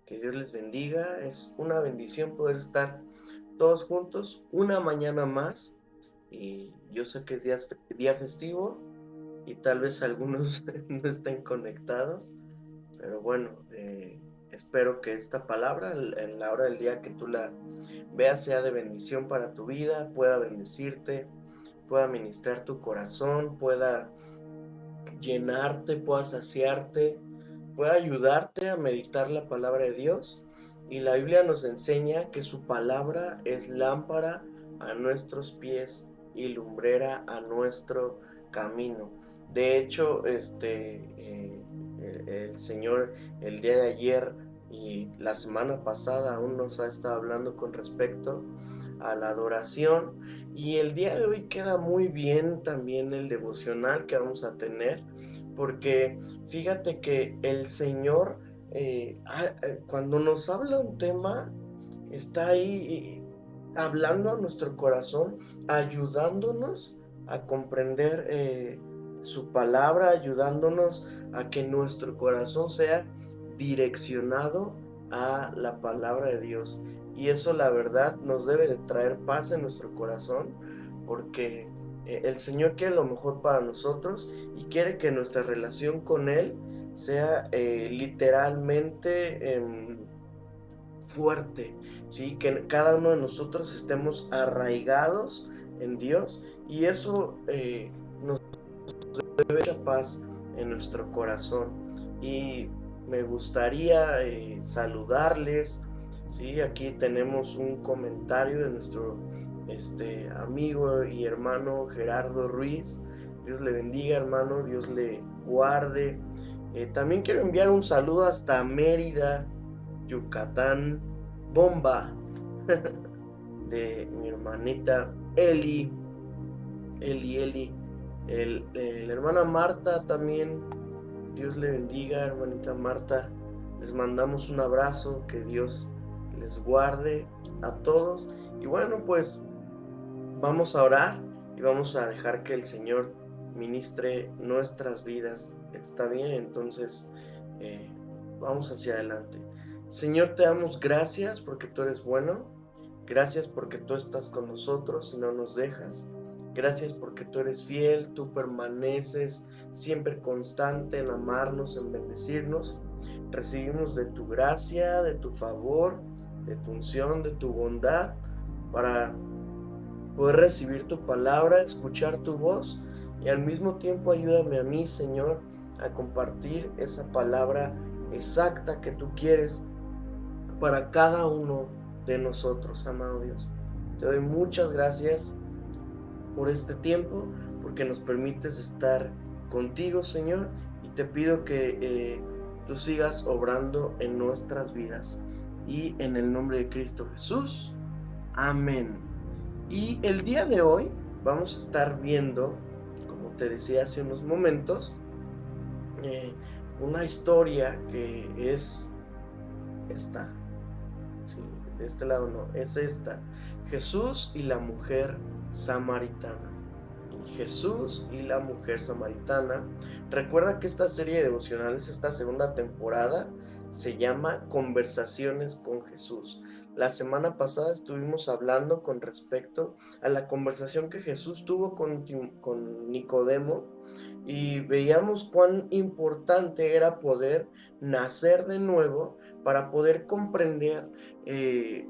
Que Dios les bendiga. Es una bendición poder estar todos juntos una mañana más. Y yo sé que es día festivo y tal vez algunos no estén conectados, pero bueno, espero que esta palabra en la hora del día que tú la veas sea de bendición para tu vida, pueda bendecirte, pueda ministrar tu corazón, pueda llenarte, pueda saciarte, pueda ayudarte a meditar la palabra de Dios. Y la Biblia nos enseña que su palabra es lámpara a nuestros pies y lumbrera a nuestro camino. De hecho, el Señor el día de ayer y la semana pasada aún nos ha estado hablando con respecto a la adoración, y el día de hoy queda muy bien también el devocional que vamos a tener, porque fíjate que el Señor, cuando nos habla un tema, está ahí hablando a nuestro corazón, ayudándonos a comprender su palabra, ayudándonos a que nuestro corazón sea direccionado a la palabra de Dios. Y eso, la verdad, nos debe de traer paz en nuestro corazón, porque el Señor quiere lo mejor para nosotros y quiere que nuestra relación con Él sea literalmente fuerte, ¿sí? Que cada uno de nosotros estemos arraigados en Dios, y eso nos debe dar paz en nuestro corazón. Y me gustaría saludarles, ¿sí? Aquí tenemos un comentario de nuestro amigo y hermano Gerardo Ruiz. Dios le bendiga, hermano, Dios le guarde. También quiero enviar un saludo hasta Mérida, Yucatán, Bomba, de mi hermanita Eli, la hermana Marta también. Dios le bendiga, hermanita Marta. Les mandamos un abrazo, que Dios les guarde a todos. Y bueno, pues vamos a orar y vamos a dejar que el Señor ministre nuestras vidas. ¿Está bien? Entonces, eh, vamos hacia adelante. Señor, te damos gracias porque tú eres bueno. Gracias porque tú estás con nosotros y no nos dejas. Gracias porque tú eres fiel, tú permaneces siempre constante en amarnos, en bendecirnos. Recibimos de tu gracia, de tu favor, de tu unción, de tu bondad, para poder recibir tu palabra, escuchar tu voz, y al mismo tiempo ayúdame a mí, Señor, a compartir esa palabra exacta que tú quieres para cada uno de nosotros, amado Dios. Te doy muchas gracias por este tiempo, porque nos permites estar contigo, Señor, y te pido que tú sigas obrando en nuestras vidas. Y en el nombre de Cristo Jesús, amén. Y el día de hoy vamos a estar viendo, como te decía hace unos momentos, eh, una historia que es esta. Sí, de este lado no, es esta. Jesús y la mujer samaritana. Y Jesús y la mujer samaritana. Recuerda que esta serie de devocionales, esta segunda temporada, se llama Conversaciones con Jesús. La semana pasada estuvimos hablando con respecto a la conversación que Jesús tuvo con Nicodemo, y veíamos cuán importante era poder nacer de nuevo para poder comprender eh,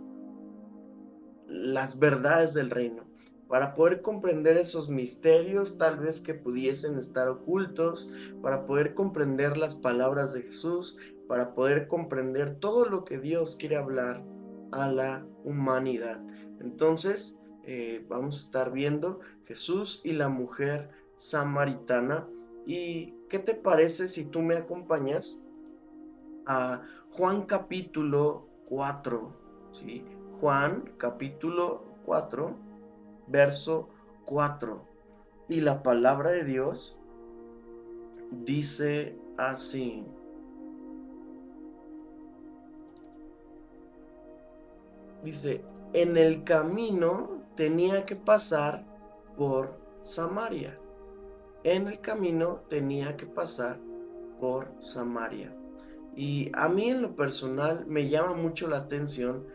las verdades del reino, para poder comprender esos misterios tal vez que pudiesen estar ocultos, para poder comprender las palabras de Jesús, para poder comprender todo lo que Dios quiere hablar a la humanidad. Entonces, vamos a estar viendo Jesús y la mujer samaritana. ¿Y qué te parece si tú me acompañas a Juan capítulo 4? ¿Sí? Juan capítulo 4, verso 4. Y la palabra de Dios dice así. Dice, en el camino tenía que pasar por Samaria. En el camino tenía que pasar por Samaria. Y a mí en lo personal me llama mucho la atención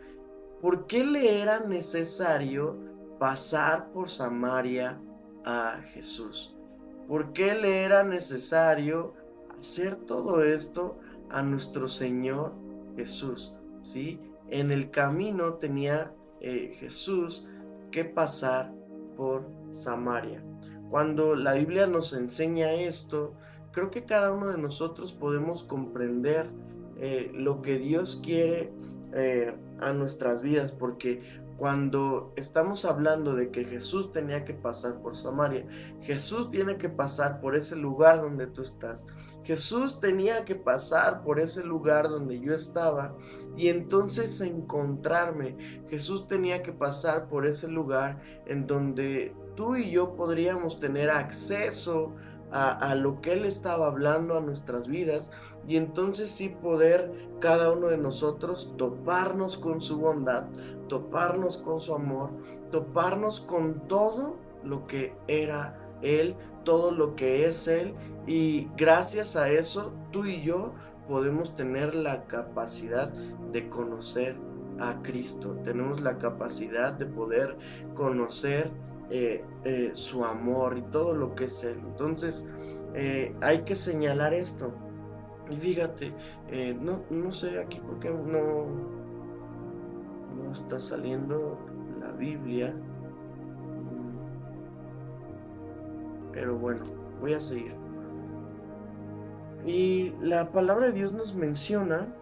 por qué le era necesario pasar por Samaria a Jesús. ¿Por qué le era necesario hacer todo esto a nuestro Señor Jesús? ¿Sí? En el camino tenía Jesús que pasar por Samaria. Cuando la Biblia nos enseña esto, creo que cada uno de nosotros podemos comprender lo que Dios quiere a nuestras vidas, porque cuando estamos hablando de que Jesús tenía que pasar por Samaria, Jesús tiene que pasar por ese lugar donde tú estás. Jesús tenía que pasar por ese lugar donde yo estaba y entonces encontrarme. Jesús tenía que pasar por ese lugar en donde tú y yo podríamos tener acceso a lo que Él estaba hablando a nuestras vidas y entonces sí poder cada uno de nosotros toparnos con su bondad, toparnos con su amor, toparnos con todo lo que era Él, todo lo que es Él y gracias a eso tú y yo podemos tener la capacidad de conocer a Cristo, tenemos la capacidad de poder conocer su amor y todo lo que es Él. Entonces hay que señalar esto. Y fíjate, no sé aquí por qué no está saliendo la Biblia. Pero bueno, voy a seguir. Y la palabra de Dios nos menciona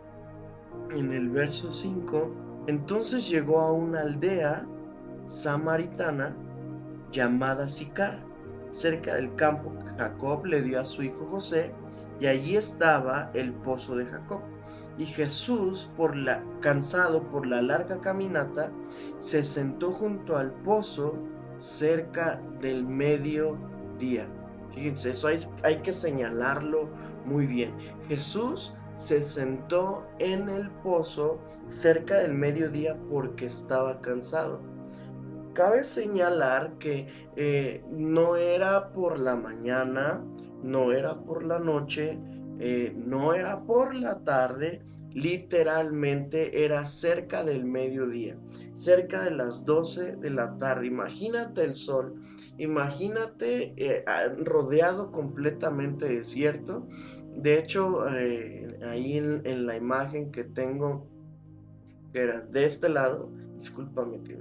en el verso 5, entonces llegó a una aldea samaritana llamada Sicar, cerca del campo que Jacob le dio a su hijo José, y allí estaba el pozo de Jacob. Y Jesús, cansado por la larga caminata, se sentó junto al pozo cerca del mediodía. Fíjense, eso hay que señalarlo muy bien. Jesús se sentó en el pozo cerca del mediodía porque estaba cansado. Cabe señalar que no era por la mañana, no era por la noche, no era por la tarde, literalmente era cerca del mediodía, cerca de las 12 de la tarde. Imagínate el sol, imagínate rodeado completamente desierto. De hecho, ahí en la imagen que tengo, que era de este lado, discúlpame que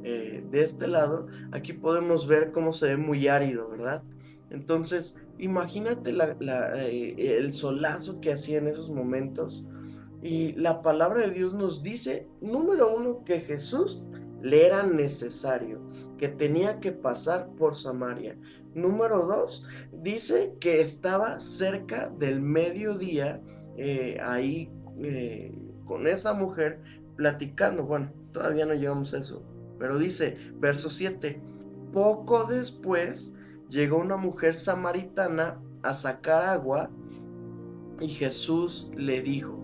de este lado, aquí podemos ver cómo se ve muy árido, ¿verdad? Entonces, imagínate el solazo que hacía en esos momentos. Y la palabra de Dios nos dice, número uno, que Jesús le era necesario, que tenía que pasar por Samaria. Número dos, dice que estaba cerca del mediodía, ahí con esa mujer platicando. Bueno, todavía no llegamos a eso. Pero dice, verso 7, poco después llegó una mujer samaritana a sacar agua y Jesús le dijo,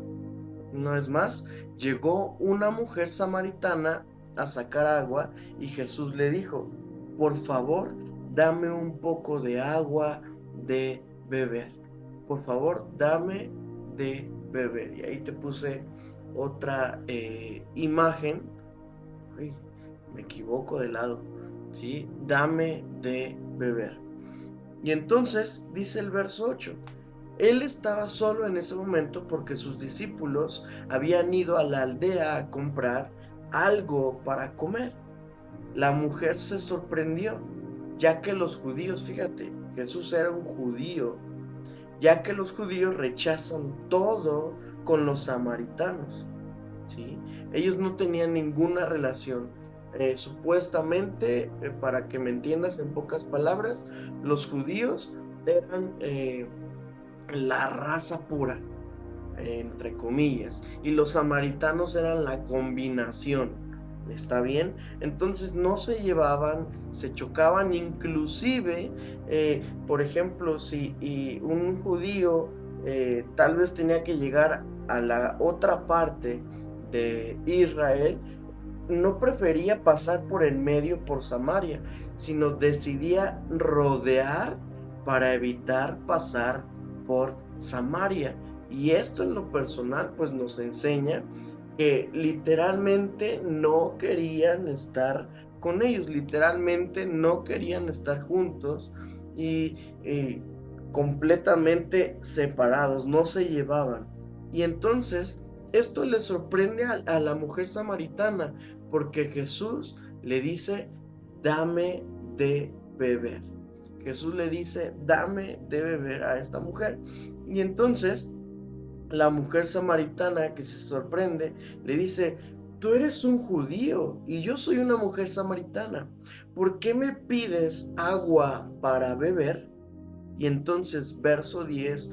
una vez más, llegó una mujer samaritana a sacar agua y Jesús le dijo, por favor, dame un poco de agua de beber. Por favor, dame de beber. Y ahí te puse otra imagen. Uy, me equivoco de lado, ¿sí? Dame de beber. Y entonces dice el verso 8, él estaba solo en ese momento porque sus discípulos habían ido a la aldea a comprar algo para comer. La mujer se sorprendió, ya que los judíos, fíjate, Jesús era un judío, ya que los judíos rechazan todo con los samaritanos, ¿sí? Ellos no tenían ninguna relación. Supuestamente, para que me entiendas en pocas palabras, los judíos eran la raza pura, entre comillas, y los samaritanos eran la combinación. ¿Está bien? Entonces no se llevaban, se chocaban, inclusive, por ejemplo, si un judío tal vez tenía que llegar a la otra parte de Israel, no prefería pasar por el medio por Samaria, sino decidía rodear para evitar pasar por Samaria. Y esto en lo personal pues nos enseña que literalmente no querían estar con ellos, literalmente no querían estar juntos y completamente separados, no se llevaban. Y entonces esto le sorprende a la mujer samaritana porque Jesús le dice, dame de beber. Jesús le dice, dame de beber a esta mujer. Y entonces la mujer samaritana, que se sorprende, le dice, tú eres un judío y yo soy una mujer samaritana. ¿Por qué me pides agua para beber? Y entonces, verso 10,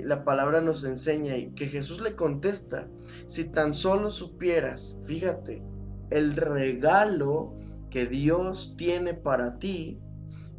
la palabra nos enseña y que Jesús le contesta, si tan solo supieras, fíjate, el regalo que Dios tiene para ti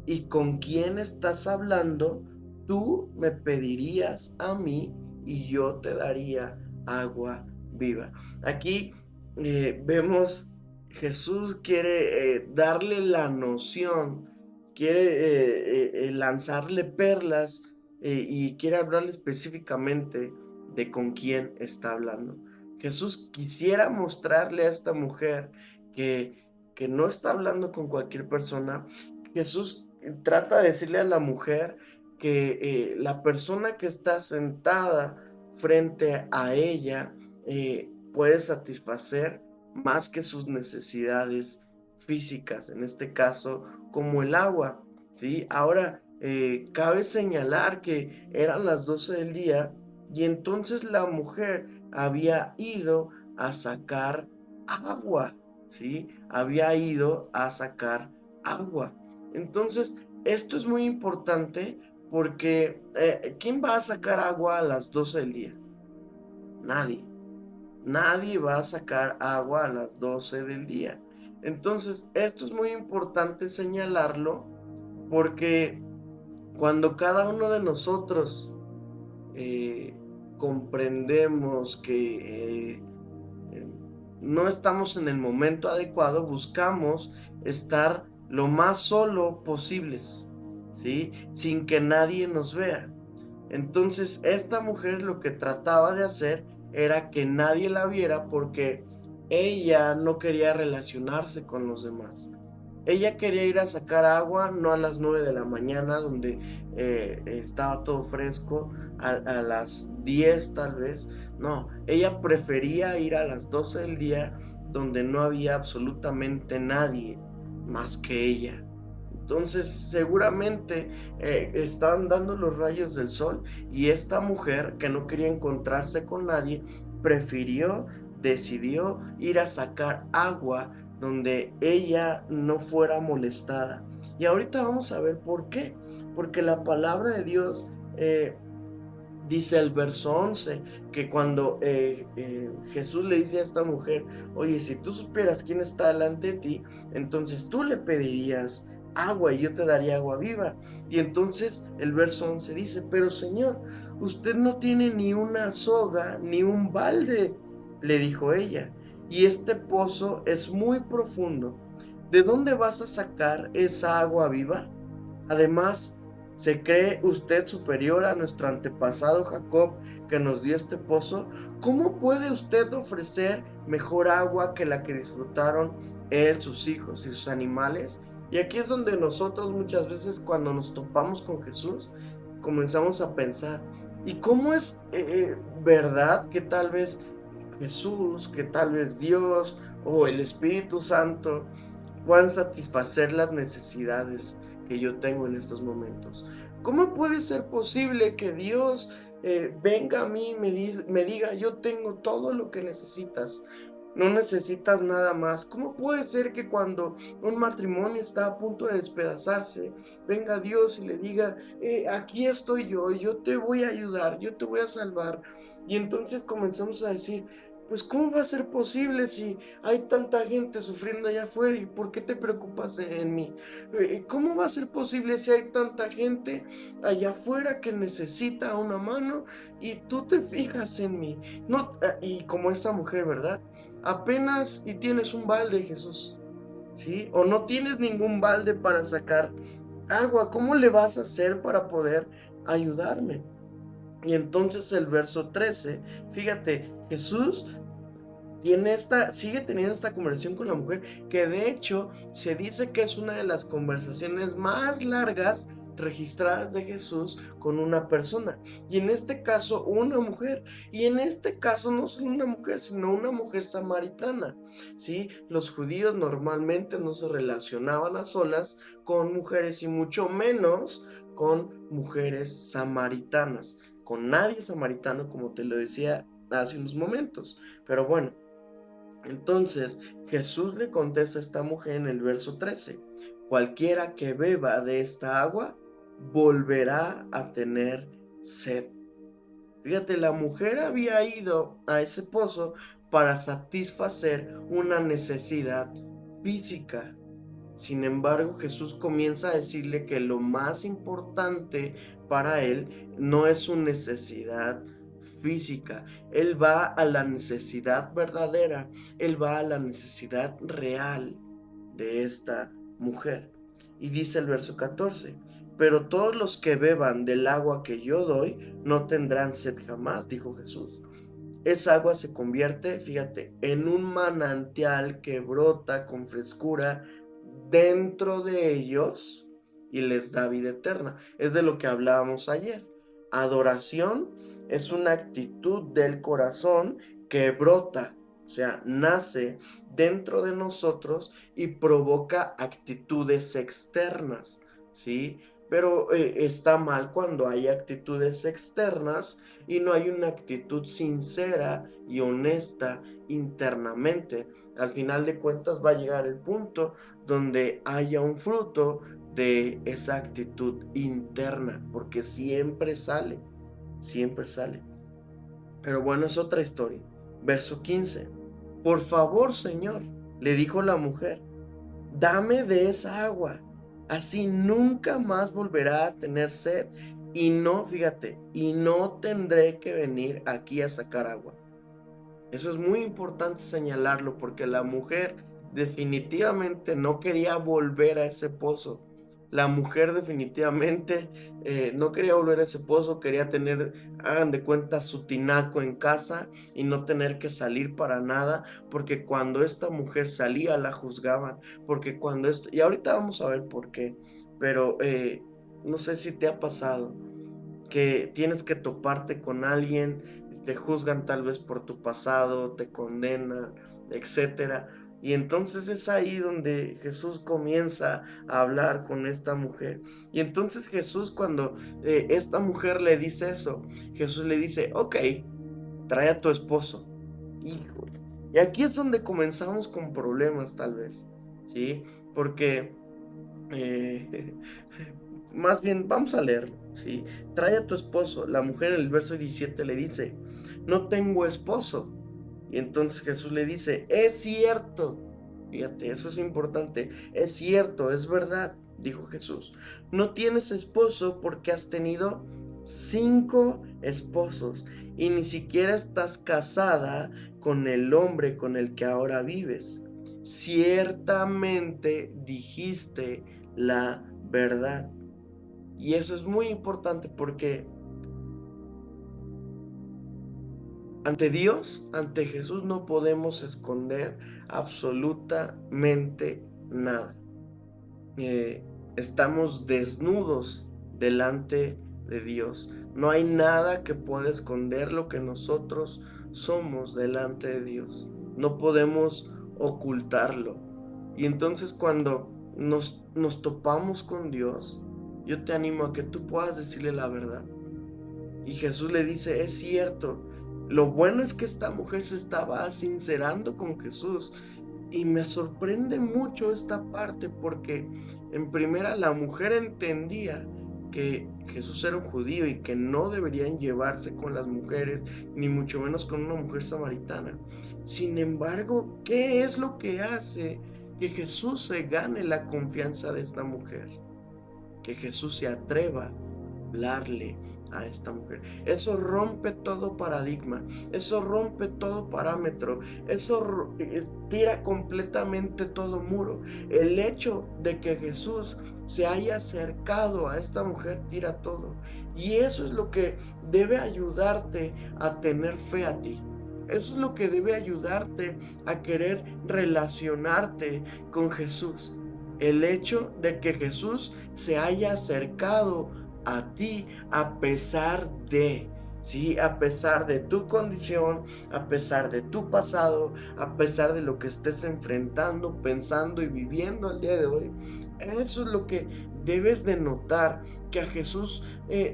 y con quién estás hablando, tú me pedirías a mí y yo te daría agua viva. Aquí vemos, Jesús quiere darle la noción, quiere lanzarle perlas y quiere hablarle específicamente de con quién está hablando. Jesús quisiera mostrarle a esta mujer que no está hablando con cualquier persona. Jesús trata de decirle a la mujer que la persona que está sentada frente a ella puede satisfacer más que sus necesidades físicas, en este caso como el agua, ¿sí? Ahora, cabe señalar que eran las 12 del día y entonces la mujer había ido a sacar agua, ¿sí? Había ido a sacar agua. Entonces, esto es muy importante porque ¿quién va a sacar agua a las 12 del día? Nadie. Nadie va a sacar agua a las 12 del día. Entonces, esto es muy importante señalarlo porque cuando cada uno de nosotros eh, comprendemos que eh, no estamos en el momento adecuado, buscamos estar lo más solo posibles, ¿sí? Sin que nadie nos vea. Entonces, esta mujer lo que trataba de hacer era que nadie la viera porque ella no quería relacionarse con los demás. Ella quería ir a sacar agua, no a las 9 de la mañana, donde estaba todo fresco, a las 10 tal vez. No, ella prefería ir a las 12 del día, donde no había absolutamente nadie más que ella. Entonces, seguramente estaban dando los rayos del sol y esta mujer que no quería encontrarse con nadie, decidió ir a sacar agua donde ella no fuera molestada. Y ahorita vamos a ver por qué. Porque la palabra de Dios dice el verso 11 que cuando Jesús le dice a esta mujer, oye, si tú supieras quién está delante de ti, entonces tú le pedirías agua y yo te daría agua viva. Y entonces el verso 11 dice, pero Señor, usted no tiene ni una soga ni un balde, le dijo ella, y este pozo es muy profundo. ¿De dónde vas a sacar esa agua viva? Además, ¿se cree usted superior a nuestro antepasado Jacob que nos dio este pozo? ¿Cómo puede usted ofrecer mejor agua que la que disfrutaron él, sus hijos y sus animales? Y aquí es donde nosotros muchas veces cuando nos topamos con Jesús comenzamos a pensar, ¿y cómo es verdad que tal vez Jesús, que tal vez Dios o el Espíritu Santo puedan satisfacer las necesidades que yo tengo en estos momentos? ¿Cómo puede ser posible que Dios venga a mí y me diga, yo tengo todo lo que necesitas, no necesitas nada más? ¿Cómo puede ser que cuando un matrimonio está a punto de despedazarse, venga Dios y le diga, aquí estoy yo te voy a ayudar, yo te voy a salvar? Y entonces comenzamos a decir, pues ¿cómo va a ser posible si hay tanta gente sufriendo allá afuera y por qué te preocupas en mí? ¿Cómo va a ser posible si hay tanta gente allá afuera que necesita una mano y tú te fijas en mí? No, y como esta mujer, ¿verdad? Apenas y tienes un balde, Jesús, ¿sí? O no tienes ningún balde para sacar agua. ¿Cómo le vas a hacer para poder ayudarme? Y entonces el verso 13, fíjate, Jesús sigue teniendo esta conversación con la mujer, que de hecho se dice que es una de las conversaciones más largas registradas de Jesús con una persona, y en este caso una mujer, y en este caso no solo una mujer, sino una mujer samaritana, ¿sí? Los judíos normalmente no se relacionaban a solas con mujeres y mucho menos con mujeres samaritanas, con nadie samaritano, como te lo decía hace unos momentos. Pero bueno, entonces Jesús le contesta a esta mujer en el verso 13: cualquiera que beba de esta agua volverá a tener sed. Fíjate, la mujer había ido a ese pozo para satisfacer una necesidad física. Sin embargo, Jesús comienza a decirle que lo más importante para él no es su necesidad física. Él va a la necesidad verdadera, él va a la necesidad real de esta mujer. Y dice el verso 14: pero todos los que beban del agua que yo doy no tendrán sed jamás, dijo Jesús. Esa agua se convierte, fíjate, en un manantial que brota con frescura dentro de ellos y les da vida eterna. Es de lo que hablábamos ayer. Adoración es una actitud del corazón que brota, o sea, nace dentro de nosotros y provoca actitudes externas, ¿sí? Pero está mal cuando hay actitudes externas y no hay una actitud sincera y honesta internamente. Al final de cuentas va a llegar el punto donde haya un fruto de esa actitud interna, porque siempre sale, siempre sale. Pero bueno, es otra historia. Verso 15: por favor, Señor, le dijo la mujer, dame de esa agua, así nunca más volverá a tener sed y no, fíjate, y no tendré que venir aquí a sacar agua. Eso es muy importante señalarlo, porque la mujer definitivamente no quería volver a ese pozo. La mujer definitivamente no quería volver a ese pozo, quería tener, hagan de cuenta, su tinaco en casa y no tener que salir para nada, porque cuando esta mujer salía la juzgaban, porque cuando esto, y ahorita vamos a ver por qué, pero no sé si te ha pasado que tienes que toparte con alguien, te juzgan tal vez por tu pasado, te condenan, etcétera. Y entonces es ahí donde Jesús comienza a hablar con esta mujer. Y entonces Jesús, cuando esta mujer le dice eso, Jesús le dice, ok, trae a tu esposo. Híjole. Y aquí es donde comenzamos con problemas tal vez, ¿sí? Porque eh, más bien, vamos a leerlo, ¿sí? Trae a tu esposo. La mujer en el verso 17 le dice, no tengo esposo. Y entonces Jesús le dice, es cierto. Fíjate, eso es importante. Es cierto, es verdad, dijo Jesús. No tienes esposo porque has tenido 5 esposos y ni siquiera estás casada con el hombre con el que ahora vives. Ciertamente dijiste la verdad. Y eso es muy importante porque ante Dios, ante Jesús, no podemos esconder absolutamente nada. Estamos desnudos delante de Dios. No hay nada que pueda esconder lo que nosotros somos delante de Dios. No podemos ocultarlo. Y entonces cuando nos topamos con Dios, yo te animo a que tú puedas decirle la verdad. Y Jesús le dice, es cierto. Lo bueno es que esta mujer se estaba sincerando con Jesús. Y me sorprende mucho esta parte porque en primera la mujer entendía que Jesús era un judío y que no deberían llevarse con las mujeres, ni mucho menos con una mujer samaritana. Sin embargo, ¿qué es lo que hace que Jesús se gane la confianza de esta mujer? Que Jesús se atreva hablarle a esta mujer. Eso rompe todo paradigma, eso rompe todo parámetro, eso tira completamente todo muro. El hecho de que Jesús se haya acercado a esta mujer tira todo. Y eso es lo que debe ayudarte a tener fe a ti. Eso es lo que debe ayudarte a querer relacionarte con Jesús. El hecho de que Jesús se haya acercado a ti a pesar de, sí, a pesar de tu condición, a pesar de tu pasado, a pesar de lo que estés enfrentando, pensando y viviendo el día de hoy. Eso es lo que debes de notar, que a Jesús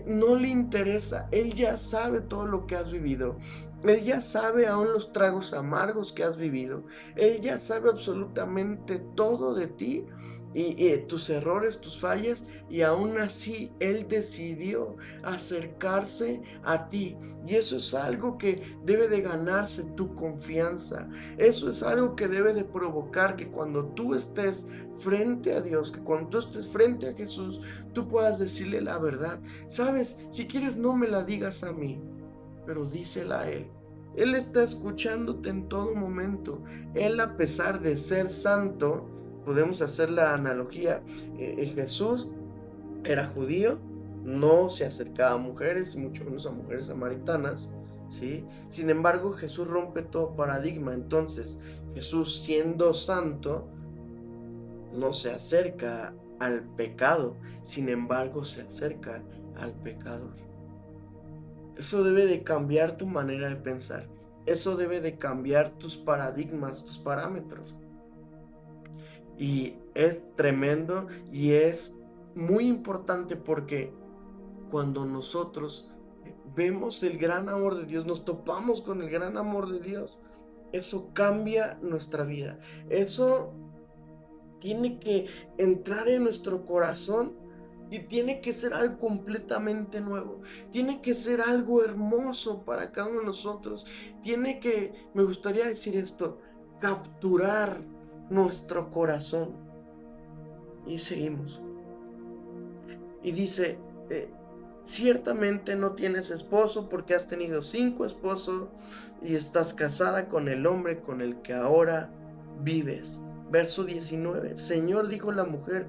no le interesa. Él ya sabe todo lo que has vivido. Él ya sabe aún los tragos amargos que has vivido. Él ya sabe absolutamente todo de ti y tus errores, tus fallas, y aún así Él decidió acercarse a ti. Y eso es algo que debe de ganarse tu confianza. Eso es algo que debe de provocar que cuando tú estés frente a Dios, que cuando tú estés frente a Jesús, tú puedas decirle la verdad. Sabes, si quieres no me la digas a mí, pero dísela a Él. Él está escuchándote en todo momento. Él, a pesar de ser santo, podemos hacer la analogía, Jesús era judío, no se acercaba a mujeres, mucho menos a mujeres samaritanas, ¿sí? Sin embargo, Jesús rompe todo paradigma. Entonces, Jesús, siendo santo, no se acerca al pecado, sin embargo, se acerca al pecador. Eso debe de cambiar tu manera de pensar. Eso debe de cambiar tus paradigmas, tus parámetros. Y es tremendo y es muy importante porque cuando nosotros vemos el gran amor de Dios, nos topamos con el gran amor de Dios, eso cambia nuestra vida. Eso tiene que entrar en nuestro corazón y tiene que ser algo completamente nuevo. Tiene que ser algo hermoso para cada uno de nosotros. Tiene que, me gustaría decir esto, capturar nuestro corazón. Y seguimos. Y dice, ciertamente no tienes esposo porque has tenido 5 esposos y estás casada con el hombre con el que ahora vives. Verso 19, Señor, dijo la mujer,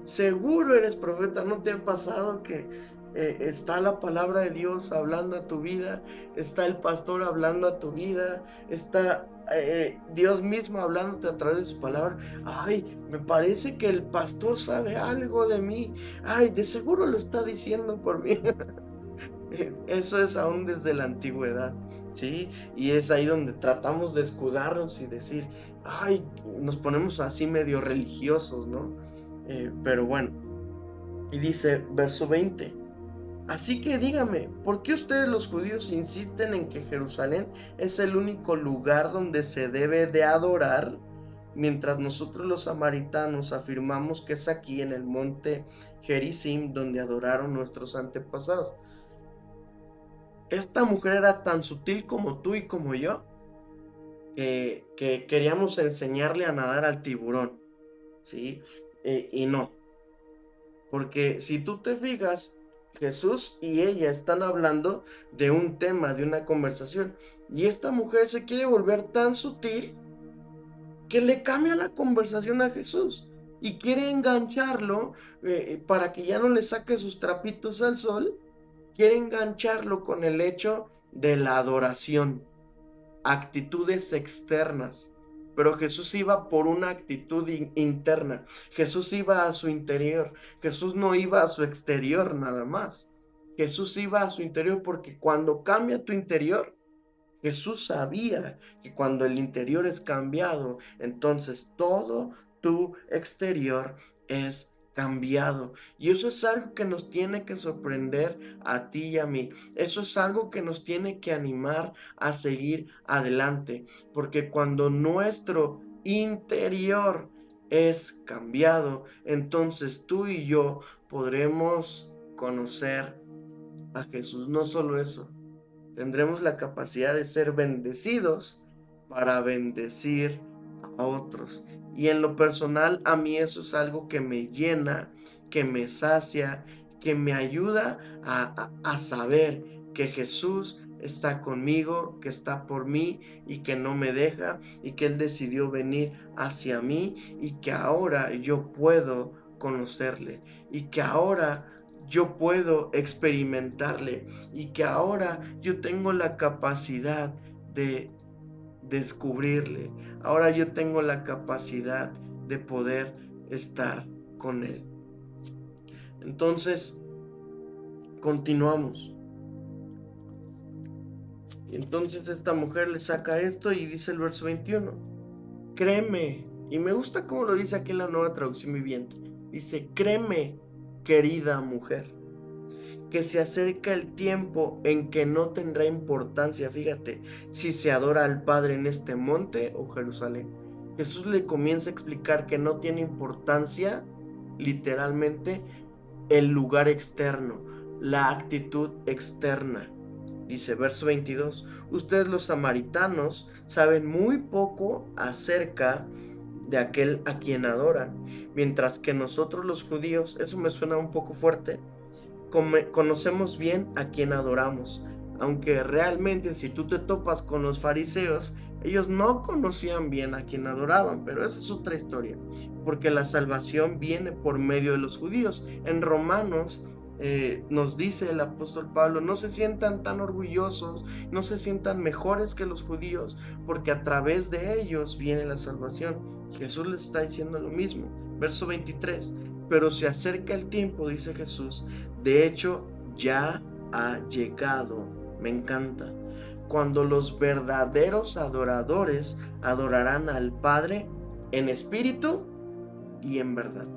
seguro eres profeta. ¿No te ha pasado que está la palabra de Dios hablando a tu vida? Está el pastor hablando a tu vida. Está Dios mismo hablándote a través de su palabra. Ay, me parece que el pastor sabe algo de mí. Ay, de seguro lo está diciendo por mí. Eso es aún desde la antigüedad, ¿sí? Y es ahí donde tratamos de escudarnos y decir, ay, nos ponemos así medio religiosos, ¿no? Pero bueno, y dice, verso 20, así que dígame, ¿por qué ustedes los judíos insisten en que Jerusalén es el único lugar donde se debe de adorar, mientras nosotros los samaritanos afirmamos que es aquí en el monte Gerizim donde adoraron nuestros antepasados? Esta mujer era tan sutil como tú y como yo, que queríamos enseñarle a nadar al tiburón, ¿sí? Y no, porque si tú te fijas, Jesús y ella están hablando de un tema, de una conversación, y esta mujer se quiere volver tan sutil que le cambia la conversación a Jesús y quiere engancharlo para que ya no le saque sus trapitos al sol. Quiere engancharlo con el hecho de la adoración, actitudes externas. Pero Jesús iba por una actitud interna. Jesús iba a su interior. Jesús no iba a su exterior nada más. Jesús iba a su interior porque cuando cambia tu interior, Jesús sabía que cuando el interior es cambiado, entonces todo tu exterior es cambiado. Y eso es algo que nos tiene que sorprender a ti y a mí. Eso es algo que nos tiene que animar a seguir adelante. Porque cuando nuestro interior es cambiado, entonces tú y yo podremos conocer a Jesús. No solo eso, tendremos la capacidad de ser bendecidos para bendecir a otros. Y en lo personal, a mí eso es algo que me llena, que me sacia, que me ayuda a saber que Jesús está conmigo, que está por mí y que no me deja y que Él decidió venir hacia mí y que ahora yo puedo conocerle y que ahora yo puedo experimentarle y que ahora yo tengo la capacidad de descubrirle. Ahora yo tengo la capacidad de poder estar con Él. Entonces, continuamos. Y entonces esta mujer le saca esto y dice el verso 21. Créeme, y me gusta cómo lo dice aquí en la Nueva Traducción Viviente. Dice, créeme, querida mujer, que se acerca el tiempo en que no tendrá importancia, fíjate, si se adora al Padre en este monte o Jerusalén. Jesús le comienza a explicar que no tiene importancia, literalmente, el lugar externo, la actitud externa. Dice verso 22, ustedes los samaritanos saben muy poco acerca de aquel a quien adoran, mientras que nosotros los judíos, eso me suena un poco fuerte, conocemos bien a quien adoramos, aunque realmente si tú te topas con los fariseos, ellos no conocían bien a quien adoraban, pero esa es otra historia, porque la salvación viene por medio de los judíos. En Romanos nos dice el apóstol Pablo, no se sientan tan orgullosos, no se sientan mejores que los judíos, porque a través de ellos viene la salvación. Jesús les está diciendo lo mismo. Verso 23, pero se acerca el tiempo, dice Jesús, de hecho ya ha llegado, me encanta, cuando los verdaderos adoradores adorarán al Padre en espíritu y en verdad.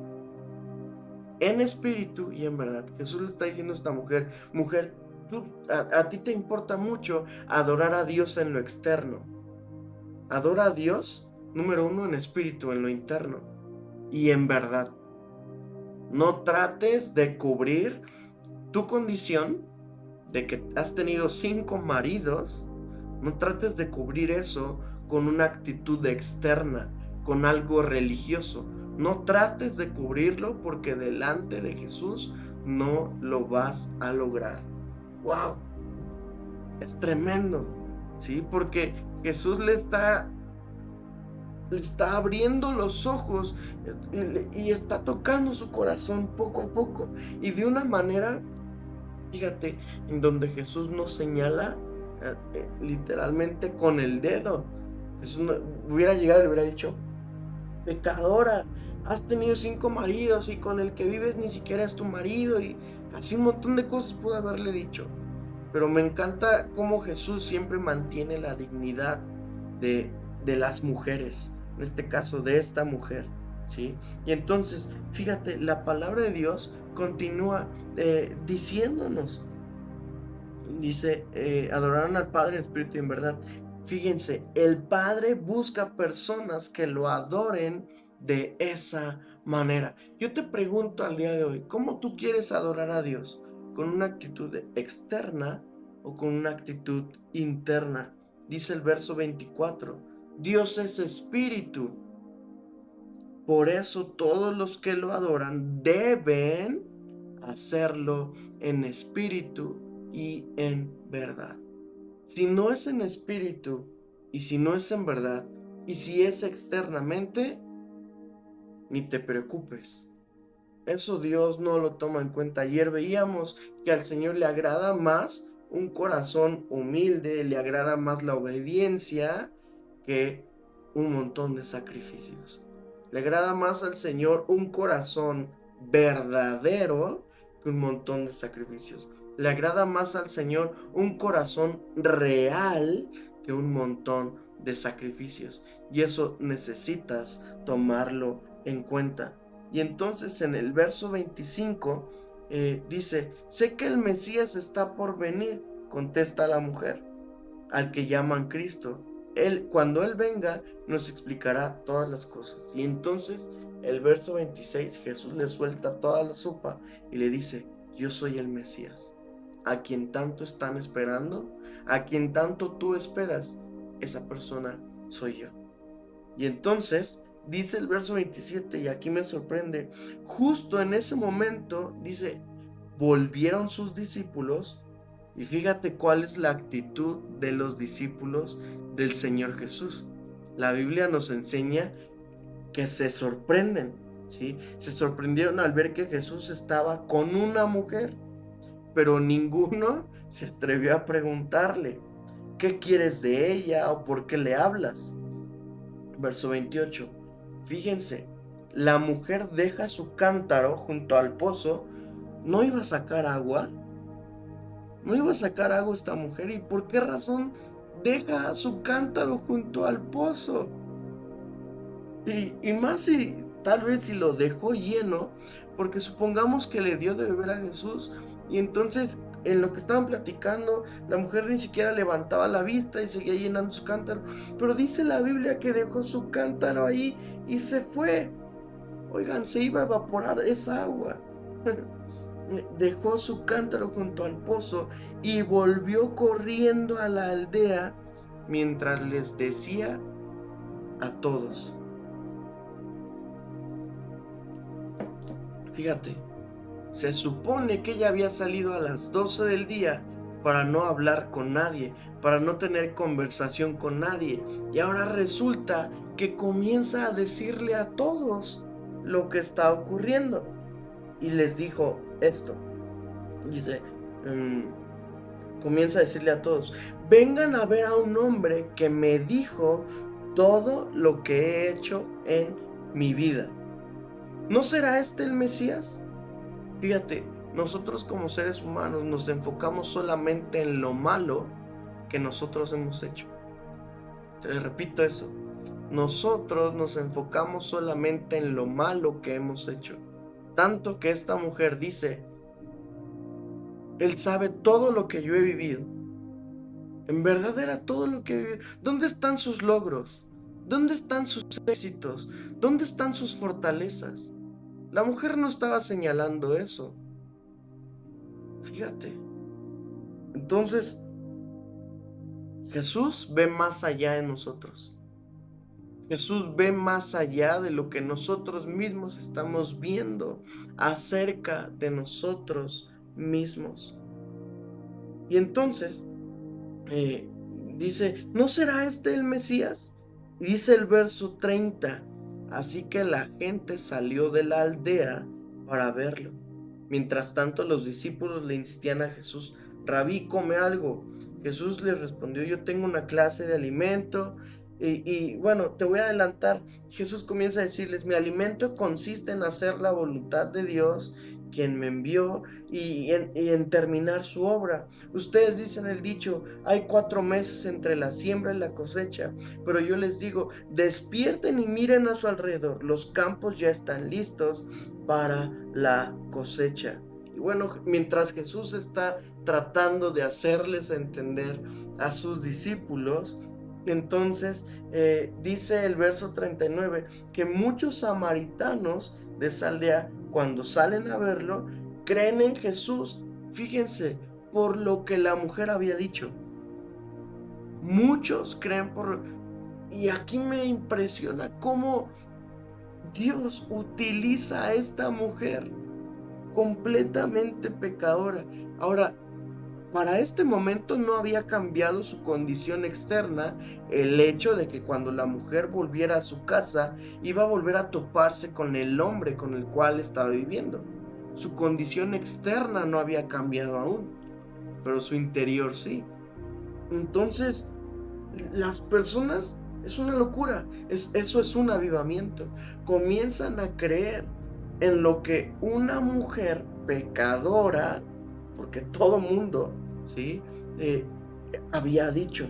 En espíritu y en verdad. Jesús le está diciendo a esta mujer, mujer, a ti te importa mucho adorar a Dios en lo externo. Adora a Dios, número uno, en espíritu, en lo interno y en verdad. No trates de cubrir tu condición de que has tenido 5 maridos. No trates de cubrir eso con una actitud externa, con algo religioso. No trates de cubrirlo porque delante de Jesús no lo vas a lograr. ¡Wow! Es tremendo, ¿sí? Porque Jesús le está abriendo los ojos y está tocando su corazón poco a poco. Y de una manera, fíjate, en donde Jesús nos señala literalmente con el dedo. Jesús hubiera llegado y le hubiera dicho, pecadora, has tenido 5 maridos y con el que vives ni siquiera es tu marido, y así un montón de cosas pudo haberle dicho. Pero me encanta cómo Jesús siempre mantiene la dignidad de las mujeres, en este caso de esta mujer, ¿sí? Y entonces, fíjate, la palabra de Dios continúa diciéndonos, dice, adorarán al Padre en espíritu y en verdad. Fíjense, el Padre busca personas que lo adoren de esa manera. Yo te pregunto al día de hoy, ¿cómo tú quieres adorar a Dios? ¿Con una actitud externa o con una actitud interna? Dice el verso 24, Dios es espíritu. Por eso todos los que lo adoran deben hacerlo en espíritu y en verdad. Si no es en espíritu y si no es en verdad y si es externamente, ni te preocupes. Eso Dios no lo toma en cuenta. Ayer veíamos que al Señor le agrada más un corazón humilde, le agrada más la obediencia que un montón de sacrificios. Le agrada más al Señor un corazón verdadero que un montón de sacrificios. Le agrada más al Señor un corazón real que un montón de sacrificios. Y eso necesitas tomarlo en cuenta. Y entonces en el verso 25 dice, sé que el Mesías está por venir, contesta la mujer, al que llaman Cristo. Cuando Él venga, nos explicará todas las cosas. Y entonces el verso 26, Jesús le suelta toda la sopa y le dice, yo soy el Mesías, a quien tanto están esperando, a quien tanto tú esperas, esa persona soy yo. Y entonces dice el verso 27, y aquí me sorprende, justo en ese momento, dice, volvieron sus discípulos y fíjate cuál es la actitud de los discípulos del Señor Jesús. La Biblia nos enseña que se sorprenden, ¿sí? Se sorprendieron al ver que Jesús estaba con una mujer, pero ninguno se atrevió a preguntarle, ¿qué quieres de ella o por qué le hablas? Verso 28. Fíjense, la mujer deja su cántaro junto al pozo. ¿No iba a sacar agua? ¿No iba a sacar agua esta mujer? ¿Y por qué razón deja su cántaro junto al pozo? Y más si tal vez si lo dejó lleno, porque supongamos que le dio de beber a Jesús y entonces en lo que estaban platicando la mujer ni siquiera levantaba la vista y seguía llenando su cántaro, pero dice la Biblia que dejó su cántaro ahí y se fue. Oigan, se iba a evaporar esa agua. Dejó su cántaro junto al pozo y volvió corriendo a la aldea mientras les decía a todos. Fíjate, se supone que ella había salido a las 12 del día para no hablar con nadie, para no tener conversación con nadie. Y ahora resulta que comienza a decirle a todos lo que está ocurriendo. Y les dijo esto. Dice, comienza a decirle a todos, vengan a ver a un hombre que me dijo todo lo que he hecho en mi vida. ¿No será este el Mesías? Fíjate, nosotros como seres humanos nos enfocamos solamente en lo malo que nosotros hemos hecho. Te repito eso. Nosotros nos enfocamos solamente en lo malo que hemos hecho. Tanto que esta mujer dice, Él sabe todo lo que yo he vivido. En verdad era todo lo que he vivido. ¿Dónde están sus logros? ¿Dónde están sus éxitos? ¿Dónde están sus fortalezas? La mujer no estaba señalando eso. Fíjate. Entonces, Jesús ve más allá de nosotros. Jesús ve más allá de lo que nosotros mismos estamos viendo acerca de nosotros mismos. Y entonces, dice, ¿no será este el Mesías? Y dice el verso 30. Así que la gente salió de la aldea para verlo. Mientras tanto, los discípulos le insistían a Jesús, Rabí, come algo. Jesús les respondió, yo tengo una clase de alimento. Y bueno, te voy a adelantar. Jesús comienza a decirles, mi alimento consiste en hacer la voluntad de Dios, quien me envió, y en terminar su obra. Ustedes dicen el dicho, hay 4 meses entre la siembra y la cosecha, pero yo les digo, despierten y miren a su alrededor, los campos ya están listos para la cosecha. Y bueno, mientras Jesús está tratando de hacerles entender a sus discípulos, entonces dice el verso 39 que muchos samaritanos de esa aldea, cuando salen a verlo, creen en Jesús, fíjense, por lo que la mujer había dicho. Muchos creen y aquí me impresiona cómo Dios utiliza a esta mujer completamente pecadora. Ahora, para este momento no había cambiado su condición externa, el hecho de que cuando la mujer volviera a su casa iba a volver a toparse con el hombre con el cual estaba viviendo. Su condición externa no había cambiado aún, pero su interior sí. Entonces, las personas, es una locura, eso es un avivamiento. Comienzan a creer en lo que una mujer pecadora, porque todo mundo, ¿sí? Había dicho.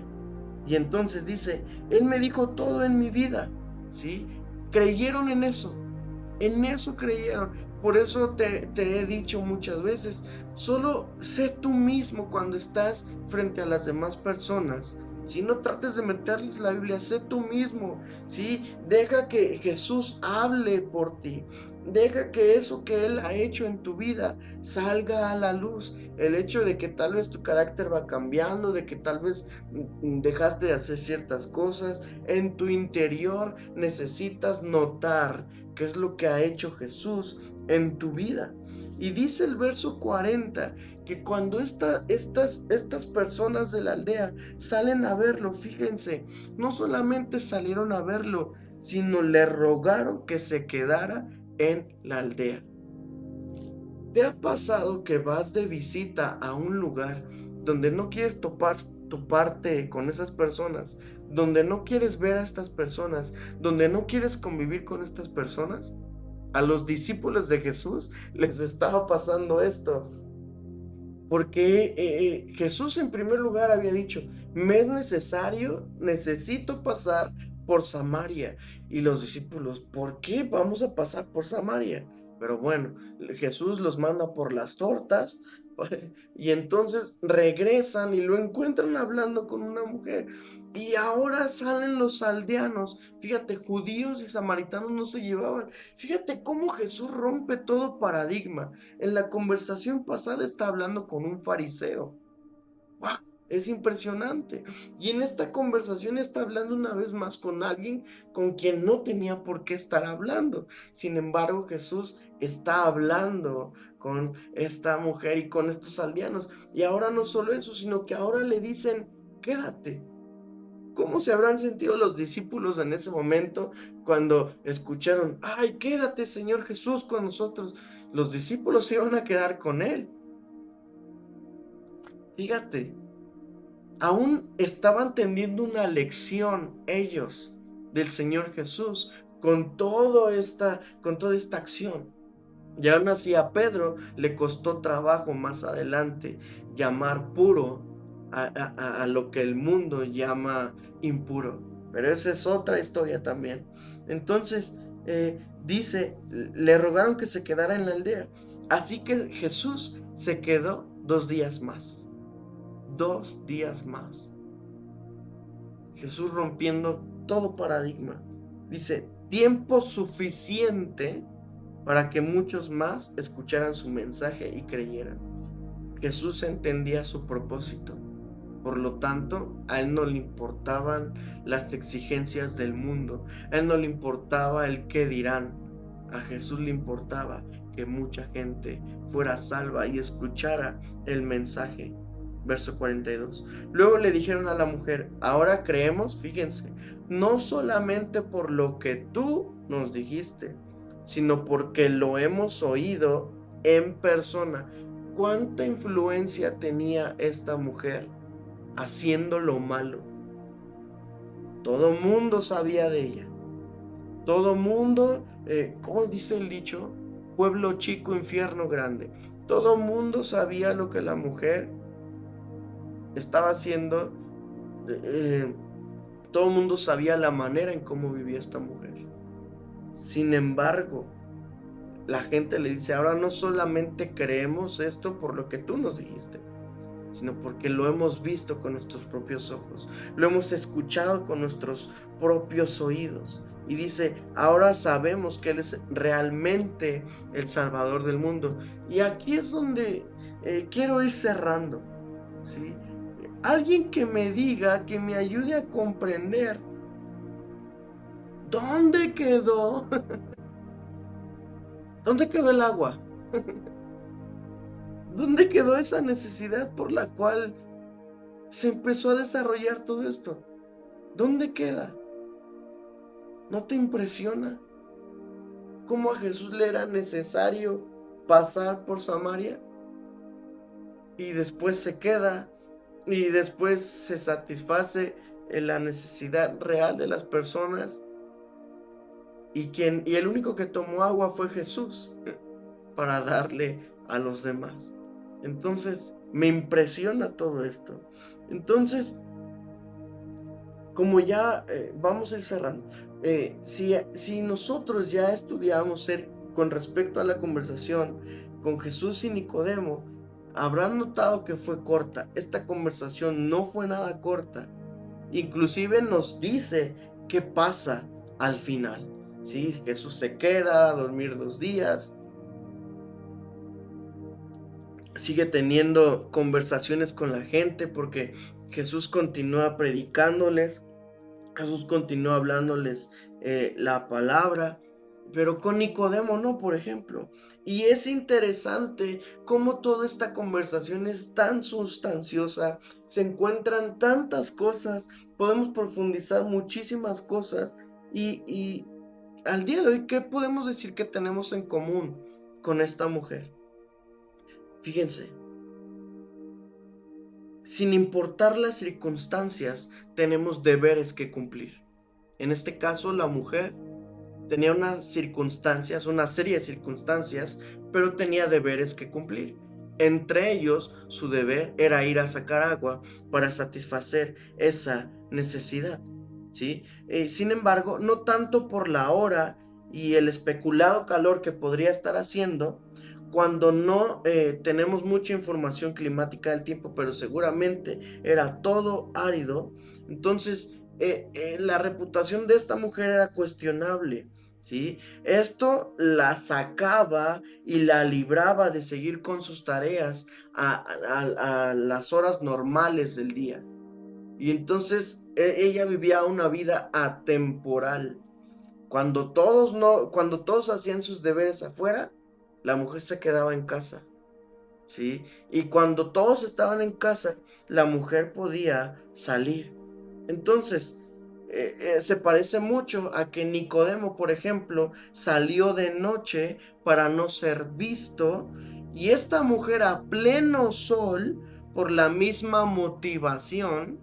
Y entonces dice, Él me dijo todo en mi vida, ¿sí? Creyeron en eso creyeron. Por eso te he dicho muchas veces, solo sé tú mismo cuando estás frente a las demás personas. Si no trates de meterles la Biblia, sé tú mismo, ¿sí? Deja que Jesús hable por ti. Deja que eso que Él ha hecho en tu vida salga a la luz. El hecho de que tal vez tu carácter va cambiando, de que tal vez dejaste de hacer ciertas cosas, en tu interior necesitas notar qué es lo que ha hecho Jesús en tu vida. Y dice el verso 40 que cuando estas personas de la aldea salen a verlo, fíjense, no solamente salieron a verlo, sino le rogaron que se quedara en la aldea. ¿Te ha pasado que vas de visita a un lugar donde no quieres toparte con esas personas, donde no quieres ver a estas personas, donde no quieres convivir con estas personas? A los discípulos de Jesús les estaba pasando esto, porque Jesús en primer lugar había dicho, me es necesario, necesito pasar por Samaria. Y los discípulos, ¿por qué vamos a pasar por Samaria? Pero bueno, Jesús los manda por las tortas y entonces regresan y lo encuentran hablando con una mujer. Y ahora salen los aldeanos. Fíjate, judíos y samaritanos no se llevaban. Fíjate cómo Jesús rompe todo paradigma. En la conversación pasada está hablando con un fariseo. ¡Wow! Es impresionante. Y en esta conversación está hablando una vez más con alguien con quien no tenía por qué estar hablando. Sin embargo, Jesús está hablando con esta mujer y con estos aldeanos. Y ahora no solo eso, sino que ahora le dicen, quédate. ¿Cómo se habrán sentido los discípulos en ese momento cuando escucharon, ay, quédate, Señor Jesús, con nosotros? Los discípulos se iban a quedar con él. Fíjate, aún estaban teniendo una lección ellos del Señor Jesús con toda esta acción. Y aún así a Pedro le costó trabajo más adelante llamar puro a lo que el mundo llama impuro. Pero esa es otra historia también. Entonces, dice, le rogaron que se quedara en la aldea. Así que Jesús se quedó 2 días más. 2 días más. Jesús rompiendo todo paradigma. Dice, tiempo suficiente para que muchos más escucharan su mensaje y creyeran. Jesús entendía su propósito. Por lo tanto, a él no le importaban las exigencias del mundo. A él no le importaba el qué dirán. A Jesús le importaba que mucha gente fuera salva y escuchara el mensaje. Verso 42. Luego le dijeron a la mujer, ahora creemos, fíjense, no solamente por lo que tú nos dijiste, sino porque lo hemos oído en persona. ¿Cuánta influencia tenía esta mujer haciendo lo malo? Todo mundo sabía de ella. Todo mundo, ¿cómo dice el dicho? Pueblo chico, infierno grande. Todo mundo sabía lo que la mujer estaba haciendo. Todo el mundo sabía la manera en cómo vivía esta mujer. Sin embargo, la gente le dice, ahora no solamente creemos esto por lo que tú nos dijiste, sino porque lo hemos visto con nuestros propios ojos, lo hemos escuchado con nuestros propios oídos. Y dice, ahora sabemos que Él es realmente el Salvador del mundo. Y aquí es donde quiero ir cerrando, ¿sí? Alguien que me diga, que me ayude a comprender dónde quedó, dónde quedó el agua, dónde quedó esa necesidad por la cual se empezó a desarrollar todo esto. ¿Dónde queda? ¿No te impresiona cómo a Jesús le era necesario pasar por Samaria? Y después se queda, y después se satisface en la necesidad real de las personas. Y el único que tomó agua fue Jesús para darle a los demás. Entonces, me impresiona todo esto. Entonces, como ya vamos a ir cerrando, si nosotros ya estudiamos con respecto a la conversación con Jesús y Nicodemo, habrán notado que fue corta. Esta conversación no fue nada corta. Inclusive nos dice qué pasa al final. Sí, Jesús se queda a dormir 2 días, sigue teniendo conversaciones con la gente porque Jesús continúa predicándoles, Jesús continúa hablándoles la palabra, pero con Nicodemo no, por ejemplo. Y es interesante cómo toda esta conversación es tan sustanciosa, se encuentran tantas cosas, podemos profundizar muchísimas cosas y al día de hoy, ¿qué podemos decir que tenemos en común con esta mujer? Fíjense, sin importar las circunstancias, tenemos deberes que cumplir. En este caso, la mujer tenía una serie de circunstancias, pero tenía deberes que cumplir. Entre ellos, su deber era ir a sacar agua para satisfacer esa necesidad, ¿sí? Sin embargo, no tanto por la hora y el especulado calor que podría estar haciendo, cuando no tenemos mucha información climática del tiempo, pero seguramente era todo árido. Entonces, la reputación de esta mujer era cuestionable, ¿sí? Esto la sacaba y la libraba de seguir con sus tareas a las horas normales del día. Y entonces ella vivía una vida atemporal. Cuando todos hacían sus deberes afuera, la mujer se quedaba en casa, ¿sí? Y cuando todos estaban en casa, la mujer podía salir. Entonces, se parece mucho a que Nicodemo, por ejemplo, salió de noche para no ser visto, y esta mujer a pleno sol, por la misma motivación,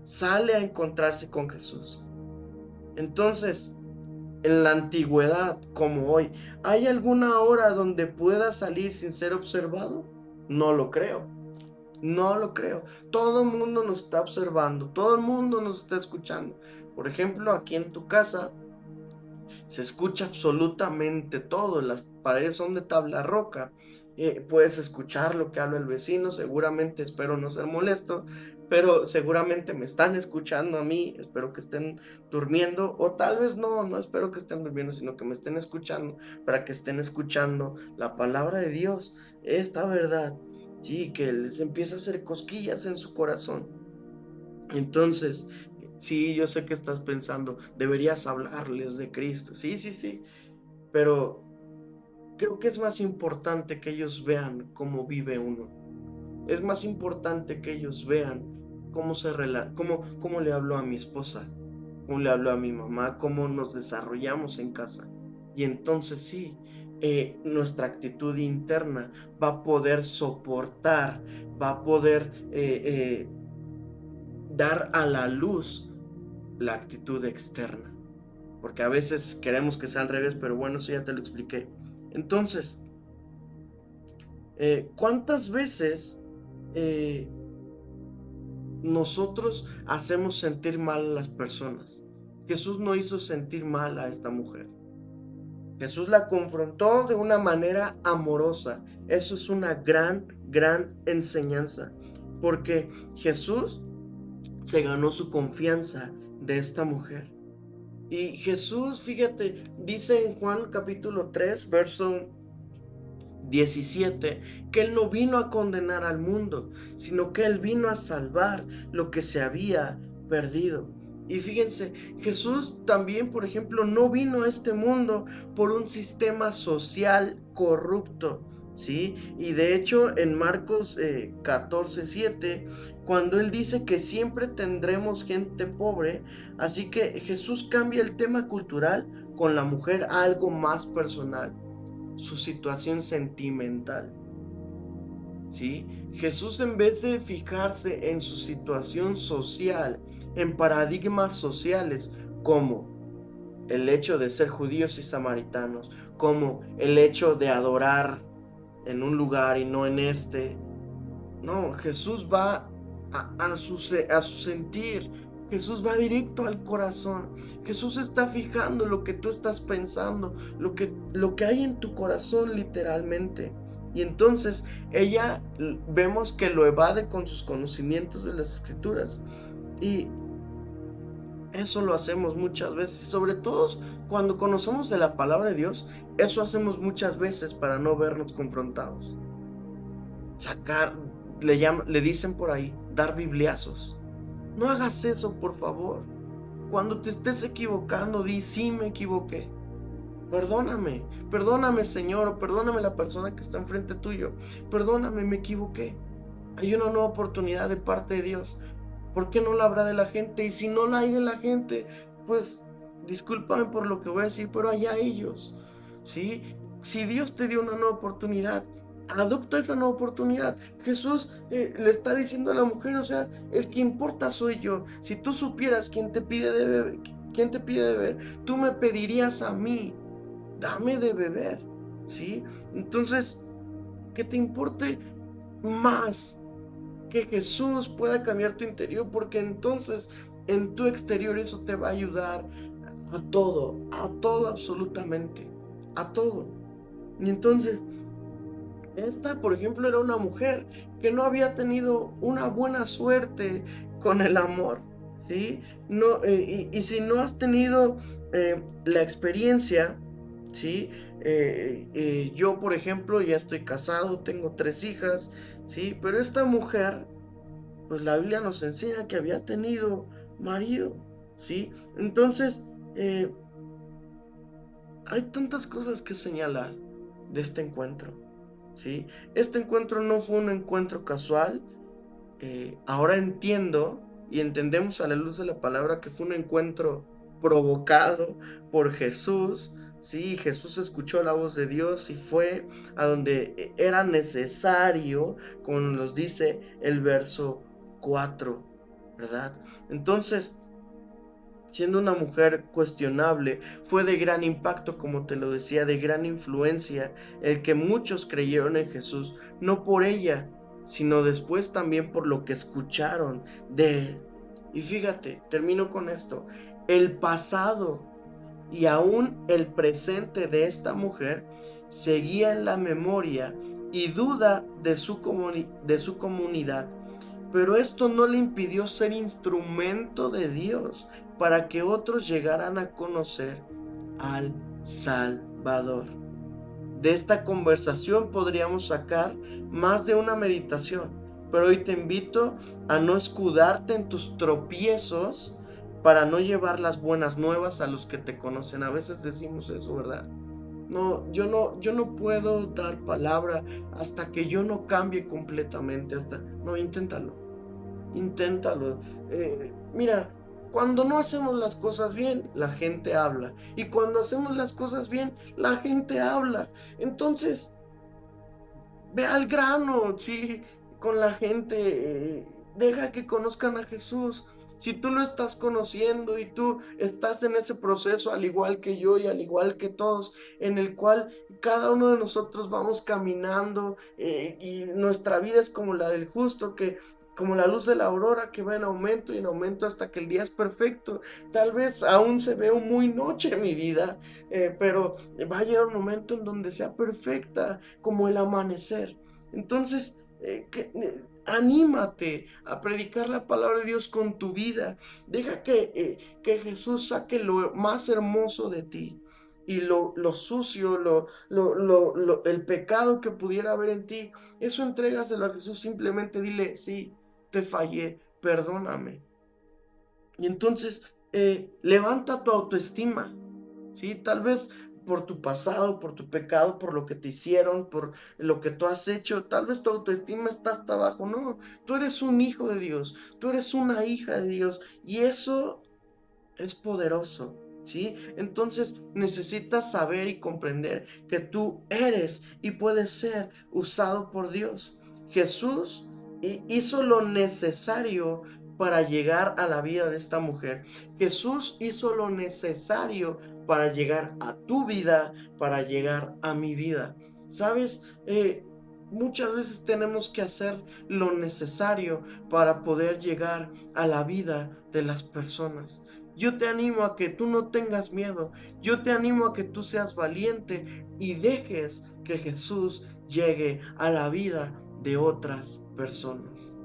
sale a encontrarse con Jesús. Entonces, en la antigüedad como hoy, ¿hay alguna hora donde pueda salir sin ser observado? No lo creo. No lo creo. Todo el mundo nos está observando, todo el mundo nos está escuchando. Por ejemplo, aquí en tu casa se escucha absolutamente todo. Las paredes son de tabla roca. Puedes escuchar lo que habla el vecino. Seguramente, espero no ser molesto, pero seguramente me están escuchando a mí. Espero que estén durmiendo, o tal vez no espero que estén durmiendo, sino que me estén escuchando, para que estén escuchando la palabra de Dios, esta verdad. Sí, que les empieza a hacer cosquillas en su corazón. Entonces, sí, yo sé que estás pensando, deberías hablarles de Cristo. Sí, sí, sí, pero creo que es más importante que ellos vean cómo vive uno. Es más importante que ellos vean cómo le habló a mi esposa, cómo le habló a mi mamá, cómo nos desarrollamos en casa. Y entonces sí, nuestra actitud interna va a poder soportar, va a poder dar a la luz la actitud externa. Porque a veces queremos que sea al revés, pero bueno, eso ya te lo expliqué. Entonces, ¿cuántas veces nosotros hacemos sentir mal a las personas? Jesús no hizo sentir mal a esta mujer. Jesús la confrontó de una manera amorosa. Eso es una gran enseñanza. Porque Jesús se ganó su confianza de esta mujer. Y Jesús, fíjate, dice en Juan capítulo 3, verso 17, que Él no vino a condenar al mundo, sino que Él vino a salvar lo que se había perdido. Y fíjense, Jesús también, por ejemplo, no vino a este mundo por un sistema social corrupto, ¿sí? Y de hecho, en Marcos 14:7, cuando Él dice que siempre tendremos gente pobre, así que Jesús cambia el tema cultural con la mujer a algo más personal, su situación sentimental, ¿sí? Jesús, en vez de fijarse en su situación social, en paradigmas sociales como el hecho de ser judíos y samaritanos, como el hecho de adorar en un lugar y no en este, no, Jesús va a su sentir. Jesús va directo al corazón. Jesús está fijando lo que tú estás pensando, lo que hay en tu corazón literalmente. Y entonces ella, vemos que lo evade con sus conocimientos de las escrituras. Y Eso lo hacemos muchas veces, sobre todo cuando conocemos de la palabra de Dios, eso hacemos muchas veces para no vernos confrontados. Sacar, le dicen por ahí, dar bibliazos. No hagas eso, por favor. Cuando te estés equivocando, di, sí me equivoqué. Perdóname, perdóname, Señor, o perdóname la persona que está enfrente tuyo. Perdóname, me equivoqué. Hay una nueva oportunidad de parte de Dios. ¿Por qué no la habrá de la gente? Y si no la hay de la gente, pues discúlpame por lo que voy a decir, pero allá ellos, ¿sí? Si Dios te dio una nueva oportunidad, adopta esa nueva oportunidad. Jesús le está diciendo a la mujer, o sea, el que importa soy yo. Si tú supieras quién te pide de beber, tú me pedirías a mí, dame de beber, ¿sí? Entonces, que te importe más que Jesús pueda cambiar tu interior, porque entonces en tu exterior eso te va a ayudar a todo absolutamente, a todo. Y entonces, esta, por ejemplo, era una mujer que no había tenido una buena suerte con el amor, ¿sí? No, y si no has tenido la experiencia, ¿sí? Yo, por ejemplo, ya estoy casado, tengo 3 hijas, ¿sí? Pero esta mujer, pues la Biblia nos enseña que había tenido marido, ¿sí? Entonces, eh, hay tantas cosas que señalar de este encuentro, ¿sí? Este encuentro no fue un encuentro casual. Ahora entiendo y entendemos a la luz de la palabra que fue un encuentro provocado por Jesús. Sí, Jesús escuchó la voz de Dios y fue a donde era necesario, como nos dice el verso 4, ¿verdad? Entonces, siendo una mujer cuestionable, fue de gran impacto, como te lo decía, de gran influencia, el que muchos creyeron en Jesús, no por ella, sino después también por lo que escucharon de él. Y fíjate, termino con esto, el pasado y aún el presente de esta mujer seguía en la memoria y duda de su comunidad, pero esto no le impidió ser instrumento de Dios para que otros llegaran a conocer al Salvador. De esta conversación podríamos sacar más de una meditación, pero hoy te invito a no escudarte en tus tropiezos para no llevar las buenas nuevas a los que te conocen. A veces decimos eso, ¿verdad? No, yo no puedo dar palabra hasta que yo no cambie completamente. No, inténtalo. Mira, cuando no hacemos las cosas bien, la gente habla. Y cuando hacemos las cosas bien, la gente habla. Entonces, ve al grano, sí, con la gente. Deja que conozcan a Jesús. Si tú lo estás conociendo y tú estás en ese proceso, al igual que yo y al igual que todos, en el cual cada uno de nosotros vamos caminando, y nuestra vida es como la del justo, que como la luz de la aurora que va en aumento y en aumento hasta que el día es perfecto. Tal vez aún se ve muy noche mi vida, pero va a llegar un momento en donde sea perfecta como el amanecer. Entonces, anímate a predicar la palabra de Dios con tu vida. Deja que Jesús saque lo más hermoso de ti. Y lo sucio, el pecado que pudiera haber en ti, eso entrégaselo a Jesús. Simplemente dile, sí, te fallé, perdóname. Y entonces, levanta tu autoestima, ¿sí? Tal vez por tu pasado, por tu pecado, por lo que te hicieron, por lo que tú has hecho, tal vez tu autoestima está hasta abajo. No, tú eres un hijo de Dios, tú eres una hija de Dios y eso es poderoso, ¿sí? Entonces necesitas saber y comprender que tú eres y puedes ser usado por Dios. Jesús hizo lo necesario para llegar a la vida de esta mujer. Jesús hizo lo necesario para llegar a tu vida, para llegar a mi vida. ¿Sabes? Muchas veces tenemos que hacer lo necesario para poder llegar a la vida de las personas. Yo te animo a que tú no tengas miedo. Yo te animo a que tú seas valiente y dejes que Jesús llegue a la vida de otras personas.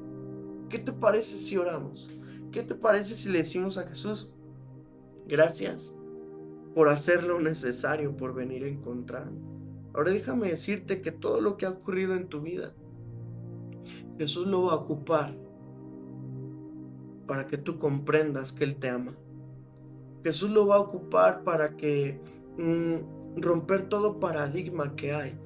¿Qué te parece si oramos? ¿Qué te parece si le decimos a Jesús? Gracias por hacer lo necesario por venir a encontrarme. Ahora déjame decirte que todo lo que ha ocurrido en tu vida, Jesús lo va a ocupar para que tú comprendas que Él te ama. Jesús lo va a ocupar para que romper todo paradigma que hay.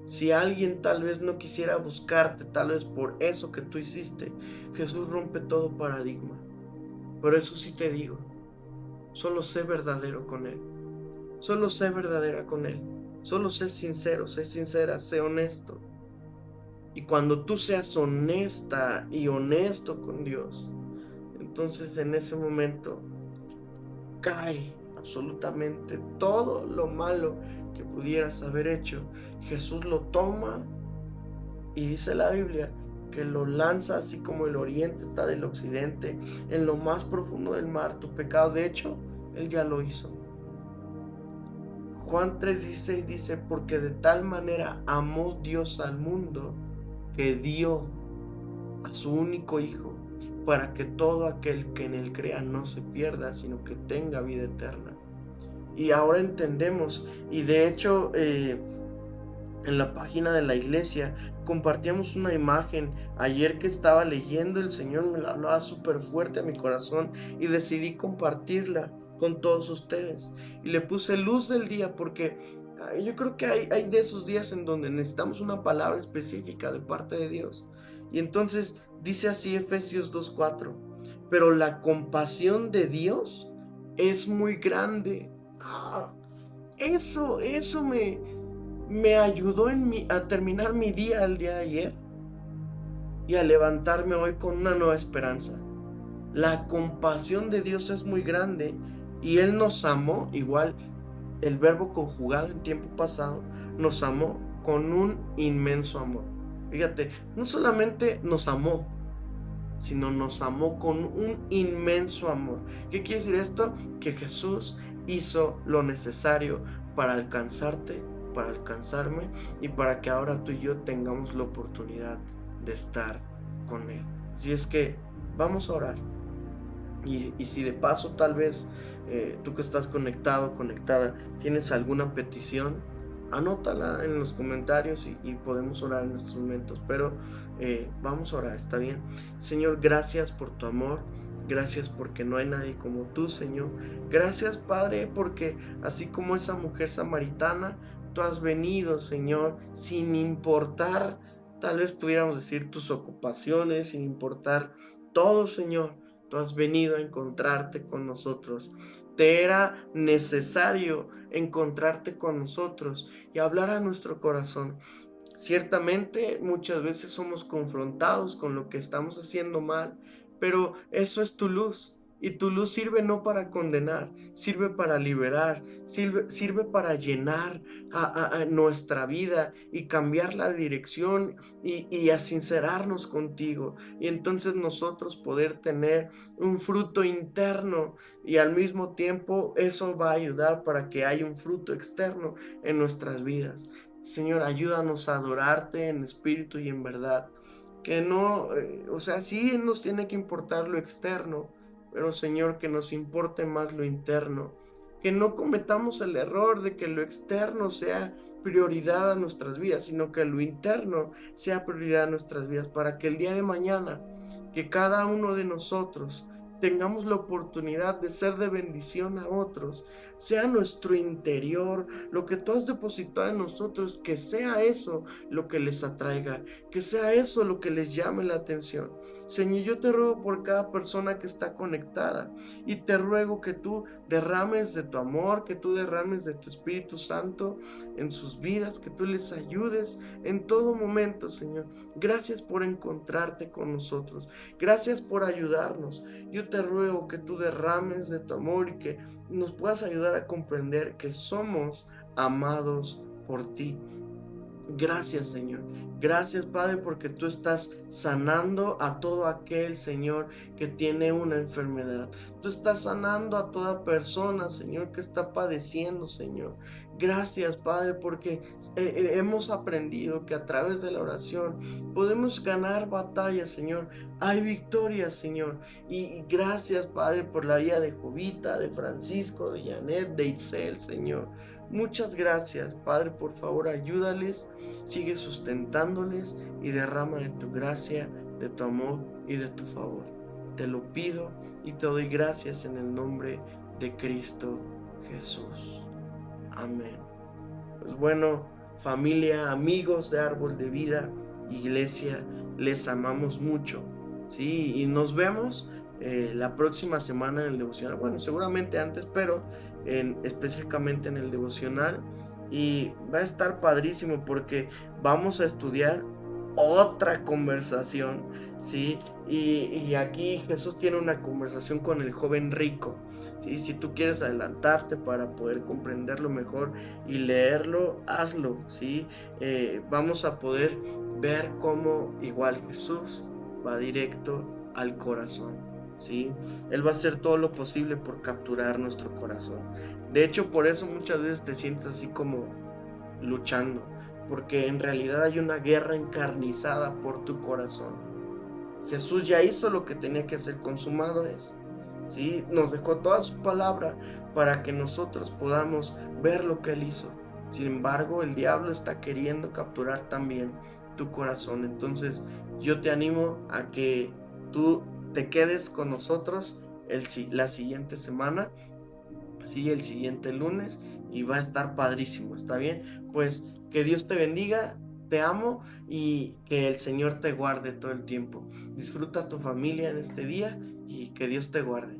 Si alguien tal vez no quisiera buscarte, tal vez por eso que tú hiciste, Jesús rompe todo paradigma. Por eso sí te digo, solo sé verdadero con Él. Solo sé verdadera con Él. Solo sé sincero, sé sincera, sé honesto. Y cuando tú seas honesta y honesto con Dios, entonces en ese momento cae absolutamente todo lo malo que pudieras haber hecho. Jesús lo toma y dice la Biblia que lo lanza así como el oriente está del occidente, en lo más profundo del mar. Tu pecado, de hecho, Él ya lo hizo. Juan 3:16 dice, porque de tal manera amó Dios al mundo que dio a su único Hijo, para que todo aquel que en Él crea no se pierda, sino que tenga vida eterna. Y ahora entendemos, y de hecho en la página de la iglesia compartíamos una imagen ayer que estaba leyendo, el Señor me la hablaba súper fuerte a mi corazón y decidí compartirla con todos ustedes. Y le puse luz del día porque yo creo que hay de esos días en donde necesitamos una palabra específica de parte de Dios. Y entonces dice así Efesios 2:4, pero la compasión de Dios es muy grande. Eso me ayudó a terminar mi día el día de ayer y a levantarme hoy con una nueva esperanza. La compasión de Dios es muy grande y Él nos amó, igual el verbo conjugado en tiempo pasado, nos amó con un inmenso amor. Fíjate, no solamente nos amó, sino nos amó con un inmenso amor. ¿Qué quiere decir esto? Que Jesús hizo lo necesario para alcanzarte, para alcanzarme y para que ahora tú y yo tengamos la oportunidad de estar con Él. Así es que vamos a orar. Y si de paso tal vez tú que estás conectado, conectada, tienes alguna petición, anótala en los comentarios y podemos orar en estos momentos. Pero vamos a orar, ¿está bien? Señor, gracias por tu amor. Gracias porque no hay nadie como tú, Señor. Gracias, Padre, porque así como esa mujer samaritana, tú has venido, Señor, sin importar, tal vez pudiéramos decir, tus ocupaciones, sin importar todo, Señor. Tú has venido a encontrarte con nosotros. Te era necesario encontrarte con nosotros y hablar a nuestro corazón. Ciertamente muchas veces somos confrontados con lo que estamos haciendo mal, pero eso es tu luz. Y tu luz sirve no para condenar, sirve para liberar, sirve para llenar a nuestra vida y cambiar la dirección y a sincerarnos contigo. Y entonces nosotros poder tener un fruto interno y al mismo tiempo eso va a ayudar para que haya un fruto externo en nuestras vidas. Señor, ayúdanos a adorarte en espíritu y en verdad. Que no, sí nos tiene que importar lo externo, pero Señor, que nos importe más lo interno. Que no cometamos el error de que lo externo sea prioridad a nuestras vidas, sino que lo interno sea prioridad a nuestras vidas, para que el día de mañana, que cada uno de nosotros tengamos la oportunidad de ser de bendición a otros, sea nuestro interior, lo que tú has depositado en nosotros, que sea eso lo que les atraiga, que sea eso lo que les llame la atención. Señor, yo te ruego por cada persona que está conectada y te ruego que tú derrames de tu amor, que tú derrames de tu Espíritu Santo en sus vidas, que tú les ayudes en todo momento, Señor. Gracias por encontrarte con nosotros, gracias por ayudarnos. Yo te ruego que tú derrames de tu amor y que nos puedas ayudar a comprender que somos amados por ti. Gracias, Señor. Gracias, Padre, porque tú estás sanando a todo aquel, Señor, que tiene una enfermedad. Tú estás sanando a toda persona, Señor, que está padeciendo, Señor. Gracias, Padre, porque hemos aprendido que a través de la oración podemos ganar batallas, Señor. Hay victorias, Señor. Y gracias, Padre, por la vida de Jovita, de Francisco, de Janet, de Itzel, Señor. Muchas gracias, Padre. Por favor, ayúdales, sigue sustentándoles y derrama de tu gracia, de tu amor y de tu favor. Te lo pido y te doy gracias en el nombre de Cristo Jesús. Amén. Pues bueno, familia, amigos de Árbol de Vida, iglesia, les amamos mucho, ¿sí? Y nos vemos la próxima semana en el devocional. Bueno, seguramente antes, pero específicamente en el devocional. Y va a estar padrísimo porque vamos a estudiar otra conversación, ¿sí? Y aquí Jesús tiene una conversación con el joven rico, ¿sí? Si tú quieres adelantarte para poder comprenderlo mejor y leerlo, hazlo, ¿sí? Vamos a poder ver cómo igual Jesús va directo al corazón, ¿sí? Él va a hacer todo lo posible por capturar nuestro corazón. De hecho, por eso muchas veces te sientes así como luchando, porque en realidad hay una guerra encarnizada por tu corazón. Jesús ya hizo lo que tenía que hacer, consumado es, ¿sí? Nos dejó toda su palabra para que nosotros podamos ver lo que Él hizo. Sin embargo, el diablo está queriendo capturar también tu corazón. Entonces, yo te animo a que tú te quedes con nosotros la siguiente semana, ¿sí? El siguiente lunes, y va a estar padrísimo, ¿está bien? Pues que Dios te bendiga, te amo y que el Señor te guarde todo el tiempo. Disfruta a tu familia en este día y que Dios te guarde.